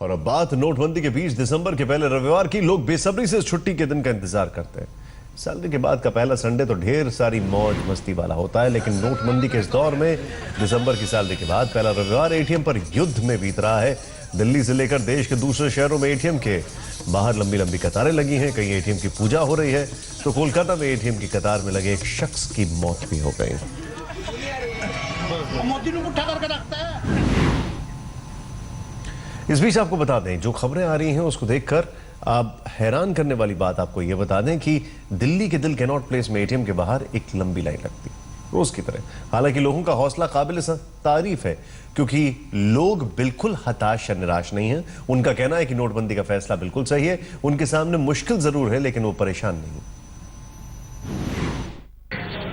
और अब बात नोटबंदी के बीच दिसंबर के पहले रविवार की। लोग बेसब्री से इस छुट्टी के दिन का इंतजार करते हैं। सैलरी के बाद का पहला संडे तो ढेर सारी मौज मस्ती वाला होता है, लेकिन नोटबंदी के इस दौर में दिसंबर की सैलरी के बाद पहला रविवार एटीएम पर युद्ध में बीत रहा है। दिल्ली से लेकर देश के दूसरे शहरों में एटीएम के बाहर लंबी लंबी कतारें लगी हैं। कहीं एटीएम की पूजा हो रही है तो कोलकाता में एटीएम की कतार में लगे एक शख्स की मौत भी हो गई। इस बीच आपको बता दें, जो खबरें आ रही हैं उसको देखकर आप हैरान करने वाली बात आपको यह बता दें कि दिल्ली के दिल कैनॉट प्लेस में एटीएम के बाहर एक लंबी लाइन लगती रोज की तरह। हालांकि लोगों का हौसला काबिल तारीफ है, क्योंकि लोग बिल्कुल हताश या निराश नहीं हैं। उनका कहना है कि नोटबंदी का फैसला बिल्कुल सही है। उनके सामने मुश्किल जरूर है, लेकिन वो परेशान नहीं।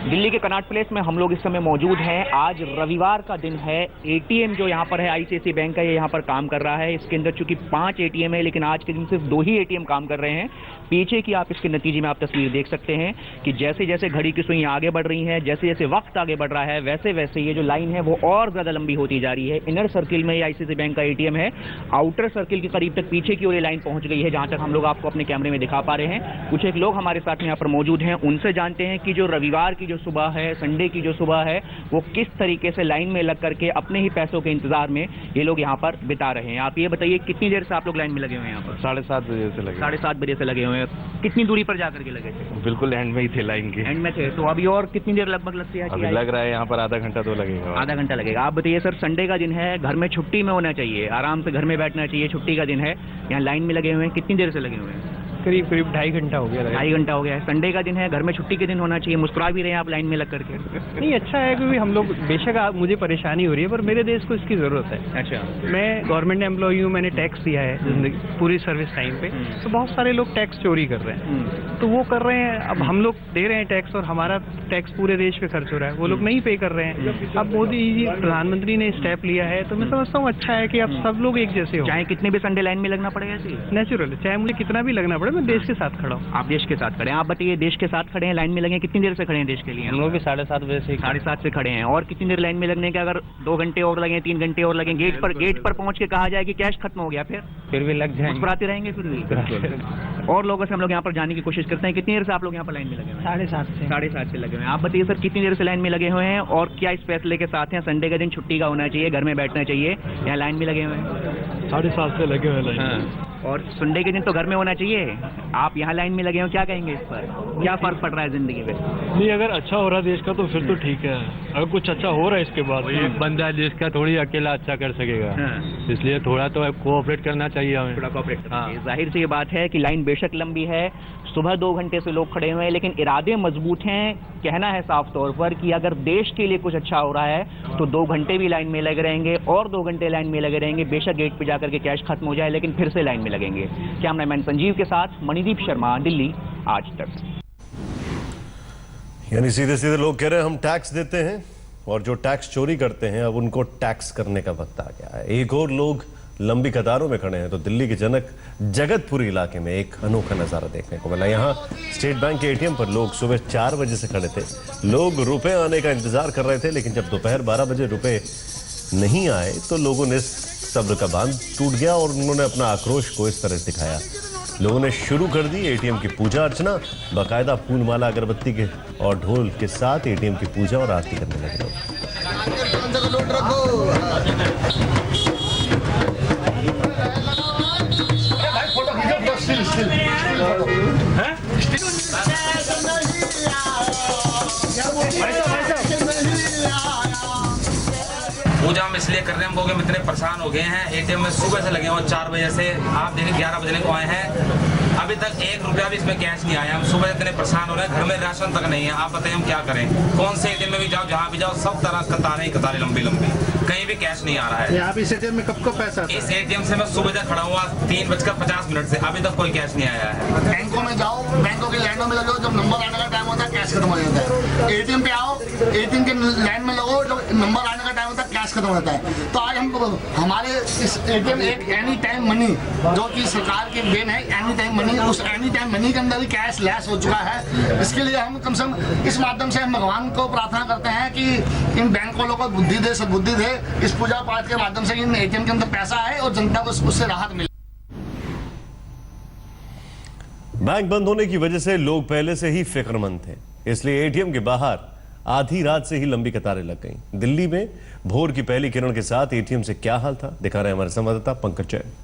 दिल्ली के कनॉट प्लेस में हम लोग इस समय मौजूद हैं। आज रविवार का दिन है। एटीएम जो यहाँ पर है आईसीआईसीआई बैंक का, ये यहाँ पर काम कर रहा है। इसके अंदर चूंकि 5 एटीएम है, लेकिन आज के दिन सिर्फ 2 ही एटीएम काम कर रहे हैं। पीछे की आप इसके नतीजे में आप तस्वीर देख सकते हैं कि जैसे जैसे घड़ी की सुइयां आगे बढ़ रही हैं, जैसे जैसे वक्त आगे बढ़ रहा है, वैसे वैसे ये जो लाइन है वो और ज्यादा लंबी होती जा रही है। इनर सर्किल में ये आईसीआईसीआई बैंक का एटीएम है। आउटर सर्किल के करीब तक पीछे की ओर ये लाइन पहुंच गई है, जहां तक हम लोग आपको अपने कैमरे में दिखा पा रहे हैं। कुछ एक लोग हमारे साथ में यहाँ पर मौजूद हैं, उनसे जानते हैं कि जो रविवार की जो सुबह है, संडे की जो सुबह है, वो किस तरीके से लाइन में लग करके अपने ही पैसों के इंतजार में ये लोग यहाँ पर बिता रहे हैं। आप ये बताइए, कितनी देर से आप लोग लाइन में लगे हुए हैं यहाँ पर? 7:30 बजे से लगे। 7:30 बजे से लगे हुए हैं। कितनी दूरी पर जाकर के लगे थे? बिल्कुल एंड में ही थे लाइन के। एंड में थे। तो अभी और कितनी देर लगभग लगती है? अभी लग रहा है यहाँ पर आधा घंटा तो लगेगा। आधा घंटा लगेगा। आप बताइए सर, संडे का दिन है, घर में छुट्टी में होना चाहिए, आराम से घर में बैठना चाहिए, छुट्टी का दिन है, यहाँ लाइन में लगे हुए हैं। कितनी देर से लगे हुए हैं? करीब 2.5 घंटा हो गया। 2.5 घंटा हो गया है। संडे का दिन है, घर में छुट्टी के दिन होना चाहिए, मुस्कुरा भी रहे हैं आप लाइन में लग करके। नहीं, अच्छा है, क्योंकि हम लोग बेशक मुझे परेशानी हो रही है, पर मेरे देश को इसकी जरूरत है। अच्छा, मैं गवर्नमेंट एम्प्लॉई हूँ, मैंने टैक्स दिया है पूरी सर्विस टाइम पे। तो बहुत सारे लोग टैक्स चोरी कर रहे हैं, तो वो कर रहे हैं। अब हम लोग दे रहे हैं टैक्स, और हमारा टैक्स पूरे देश पे खर्च हो रहा है, वो लोग नहीं पे कर रहे हैं। अब मोदी जी प्रधानमंत्री ने स्टेप लिया है, तो मैं समझता हूँ अच्छा है कि अब सब लोग एक जैसे हो। चाहे कितने भी संडे लाइन में लगना पड़ेगा, नेचुरल, चाहे मुझे कितना भी लगना पड़े, मैं देश के साथ खड़ा। आप देश के साथ खड़े हैं। आप बताइए, देश के साथ खड़े हैं, लाइन में लगे, कितनी देर से खड़े हैं देश के लिए? हम लोग भी 7:30 बजे से 7:30 से खड़े हैं। और कितनी देर लाइन में लगने के? अगर 2 घंटे और लगे, 3 घंटे और लगे, गेट पर पहुंच के कहा जाए कि कैश खत्म हो गया, फिर भी लग जाएंगे, मुस्कुराते रहेंगे फिर भी। और लोगों से हम लोग यहाँ पर जाने की कोशिश करते हैं। कितनी देर से आप लोग यहाँ पर लाइन में लगे हुए हैं? 7:30 से लगे हुए हैं। आप बताइए सर, कितनी देर से लाइन में लगे हुए हैं, और क्या इस फैसले के साथ हैं संडे का दिन छुट्टी का होना चाहिए, घर में बैठना चाहिए, यहाँ लाइन में लगे हुए हैं? 7:30 से लगे हुए हैं। और संडे के दिन तो घर में होना चाहिए, आप यहाँ लाइन में लगे हो, क्या कहेंगे इस पर? क्या फर्क पड़ रहा है जिंदगी में? नहीं, अगर अच्छा हो रहा है देश का तो फिर तो ठीक है। अगर कुछ अच्छा हो रहा है इसके बाद, एक बंदा देश का थोड़ी अकेला अच्छा कर सकेगा। इसलिए थोड़ा तो कोऑपरेट करना चाहिए हमें, थोड़ा कोऑपरेट करना चाहिए। जाहिर सी ये बात है कि लाइन बेशक लंबी है, सुबह 2 घंटे से लोग खड़े हुए हैं, लेकिन इरादे मजबूत हैं। कहना है साफ तौर पर कि अगर देश के लिए कुछ अच्छा हो रहा है तो 2 घंटे भी लाइन में लगे रहेंगे, और 2 घंटे लाइन में लगे रहेंगे। बेशक गेट पे जाकर के कैश खत्म हो जाए, लेकिन फिर से लाइन में लगेंगे। कैमरामैन संजीव के साथ मणिदीप शर्मा, दिल्ली आज तक। यानी सीधे सीधे लोग कह रहे हैं हम टैक्स देते हैं, और जो टैक्स चोरी करते हैं अब उनको टैक्स करने का वक्त आ गया है। एक और लोग लंबी कतारों में खड़े हैं तो दिल्ली के जगतपुरी इलाके में एक अनोखा नजारा देखने को मिला। यहाँ स्टेट बैंक के एटीएम पर लोग सुबह 4 बजे से खड़े थे। लोग रुपए आने का इंतजार कर रहे थे, लेकिन जब दोपहर 12 बजे रुपए नहीं आए तो लोगों ने सब्र का बांध टूट गया और उन्होंने अपना आक्रोश को इस तरह दिखाया। लोगों ने शुरू कर दी एटीएम की पूजा अर्चना, बाकायदा फूल माला अगरबत्ती के और ढोल के साथ एटीएम की पूजा और आरती करने लगे लोग। पूजा हम इसलिए कर रहे हैं, हम लोग इतने परेशान हो गए हैं। एटीएम में सुबह से लगे हुए 4 बजे से, आप देखिए 11 बजे को आए हैं, अभी तक 1 रुपया भी इसमें कैश नहीं आया। हम सुबह इतने परेशान हो रहे हैं, घर में राशन तक नहीं है। आप बताइए हम क्या करें? कौन से एटीएम में भी जाओ, जहाँ भी जाओ, सब तरह कतारें लंबी लंबी, कहीं भी कैश नहीं आ रहा है। आप इस एटीएम में कब पैसा? इस एटीएम से मैं सुबह तक खड़ा हुआ 3:50 से, अभी तक कोई कैश नहीं आया है। बैंकों में जाओ, बैंकों की लाइनों में लगो, जब नंबर आने का टाइम होता है कैश खत्म हो जाता है। एटीएम पे आओ, एटीएम के लाइन में लगो, जब नंबर आने का टाइम होता है कैश खत्म हो जाता है। तो आज हम हमारे इस एटीएम एक एनी टाइम मनी, जो कि सरकार की देन है, एनी टाइम मनी, उस एनी टाइम मनी के अंदर ही कैश लैस हो चुका है। इसके लिए हम कम से कम इस माध्यम से हम भगवान को प्रार्थना करते हैं कि इन बैंक वालों को बुद्धि दे, सद्बुद्धि दे, इस पूजा पाठ के माध्यम से इन एटीएम के अंदर पैसा आए और जनता को उससे राहत मिले। बैंक बंद होने की वजह से लोग पहले से ही फिक्रमंद थे, इसलिए एटीएम के बाहर आधी रात से ही लंबी कतारें लग गईं। दिल्ली में भोर की पहली किरण के साथ एटीएम से क्या हाल था, दिखा रहे हैं हमारे संवाददाता पंकज जैन।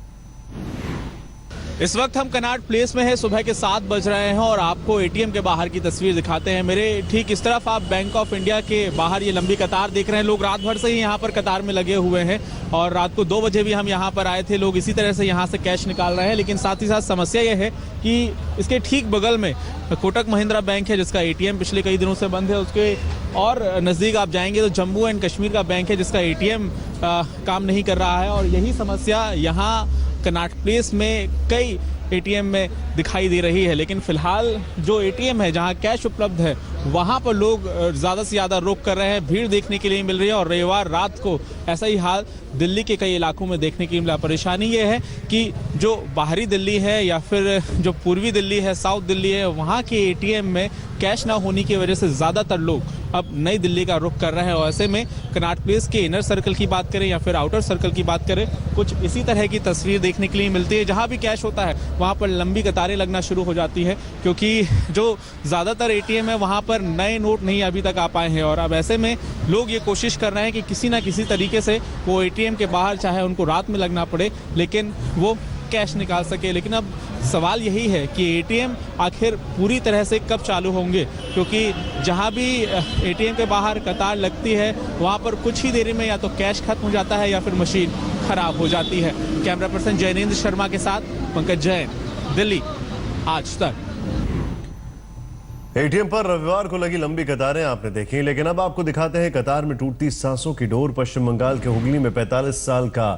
इस वक्त हम कनॉट प्लेस में हैं, सुबह के 7 बज रहे हैं और आपको एटीएम के बाहर की तस्वीर दिखाते हैं। मेरे ठीक इस तरफ आप बैंक ऑफ इंडिया के बाहर ये लंबी कतार देख रहे हैं। लोग रात भर से ही यहाँ पर कतार में लगे हुए हैं और रात को 2 बजे भी हम यहाँ पर आए थे। लोग इसी तरह से यहाँ से कैश निकाल रहे हैं, लेकिन साथ ही साथ समस्या ये है कि इसके ठीक बगल में कोटक महिंद्रा बैंक है, जिसका एटीएम पिछले कई दिनों से बंद है। उसके और नज़दीक आप जाएंगे तो जम्मू एंड कश्मीर का बैंक है, जिसका एटीएम काम नहीं कर रहा है। और यही समस्या यहाँ कनॉट प्लेस में कई एटीएम में दिखाई दे रही है। लेकिन फिलहाल जो एटीएम है जहां कैश उपलब्ध है वहां पर लोग ज़्यादा से ज़्यादा रोक कर रहे हैं, भीड़ देखने के लिए मिल रही है। और रविवार रात को ऐसा ही हाल दिल्ली के कई इलाकों में देखने के लिए मिला। परेशानी ये है कि जो बाहरी दिल्ली है या फिर जो पूर्वी दिल्ली है, साउथ दिल्ली है, वहाँ के एटीएम में कैश ना होने की वजह से ज़्यादातर लोग अब नई दिल्ली का रुख कर रहे हैं। और ऐसे में कनॉट प्लेस के इनर सर्कल की बात करें या फिर आउटर सर्कल की बात करें, कुछ इसी तरह की तस्वीर देखने के लिए मिलती है। जहाँ भी कैश होता है वहाँ पर लंबी कतारें लगना शुरू हो जाती है, क्योंकि जो ज़्यादातर एटीएम है वहाँ पर नए नोट नहीं अभी तक आ पाए हैं। और अब ऐसे में लोग ये कोशिश कर रहे हैं कि किसी ना किसी तरीके से वो एटीएम के बाहर, चाहे उनको रात में लगना पड़े, लेकिन वो कैश निकाल सके। लेकिन अब सवाल यही है कि एटीएम आखिर पूरी तरह से कब चालू होंगे, क्योंकि जहां भी एटीएम के बाहर कतार लगती है वहां पर कुछ ही देरी में या तो कैश खत्म हो जाता है या फिर मशीन खराब हो जाती है। कैमरा पर्सन जैनेंद्र शर्मा के साथ पंकज जैन, दिल्ली, आज तक। एटीएम पर रविवार को लगी लंबी कतारें आपने देखी, लेकिन अब आपको दिखाते हैं कतार में टूटती सांसों की डोर। पश्चिम बंगाल के हुगली में 45 साल का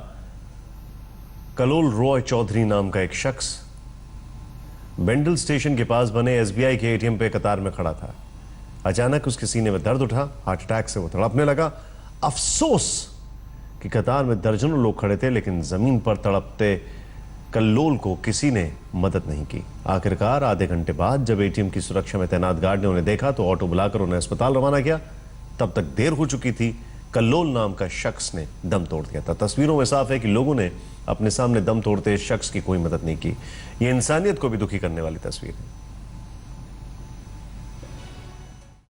कलोल रॉय चौधरी नाम का एक शख्स बेंडल स्टेशन के पास बने एसबीआई के एटीएम पे कतार में खड़ा था। अचानक उसके सीने में दर्द उठा, हार्ट अटैक से वो तड़पने लगा। अफसोस कि कतार में दर्जनों लोग खड़े थे, लेकिन जमीन पर तड़पते कल्लोल को किसी ने मदद नहीं की। आखिरकार आधे घंटे बाद जब एटीएम की सुरक्षा में तैनात गार्ड ने उन्हें देखा तो ऑटो बुलाकर उन्हें अस्पताल रवाना किया। तब तक देर हो चुकी थी। कल्लोल नाम का शख्स ने दम तोड़ दिया था। तस्वीरों में साफ है कि लोगों ने अपने सामने दम तोड़ते इस शख्स की कोई मदद नहीं की। ये इंसानियत को भी दुखी करने वाली तस्वीर है।